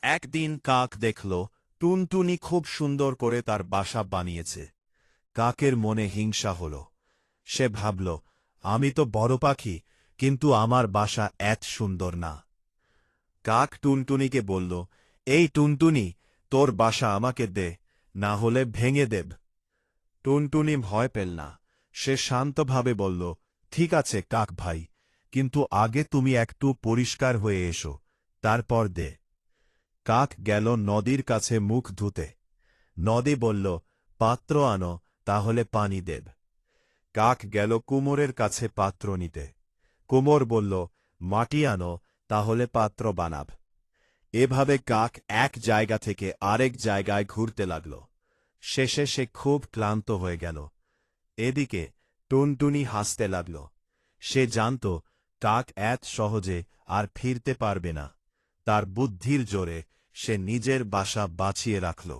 একদিন কাক দেখল টুনটুনি খুব সুন্দর করে তার বাসা বানিয়েছে। কাকের মনে হিংসা হল। সে ভাবল, আমি তো বড় পাখি, কিন্তু আমার বাসা এত সুন্দর না। কাক টুনটুনিকে বলল, এই টুনটুনি, তোর বাসা আমাকে দে, না হলে ভেঙে দেব। টুনটুনি ভয় পেল না। সে শান্তভাবে বলল, ঠিক আছে কাক ভাই, কিন্তু আগে তুমি একটু পরিষ্কার হয়ে এসো, তারপর দে। কাক গেল নদীর কাছে মুখ ধুতে। নদী বলল, পাত্র আনো, তাহলে পানি দেব। কাক গেল কুমোরের কাছে পাত্র নিতে। কুমোর বলল, মাটি আনো, তাহলে পাত্র বানাব। এভাবে কাক এক জায়গা থেকে আরেক জায়গায় ঘুরতে লাগল। শেষে সে খুব ক্লান্ত হয়ে গেল। এদিকে টুনটুনি হাসতে লাগল। সে জানত কাক এত সহজে আর ফিরতে পারবে না। তার বুদ্ধির জোরে সে নিজের বাসা বাঁচিয়ে রাখল।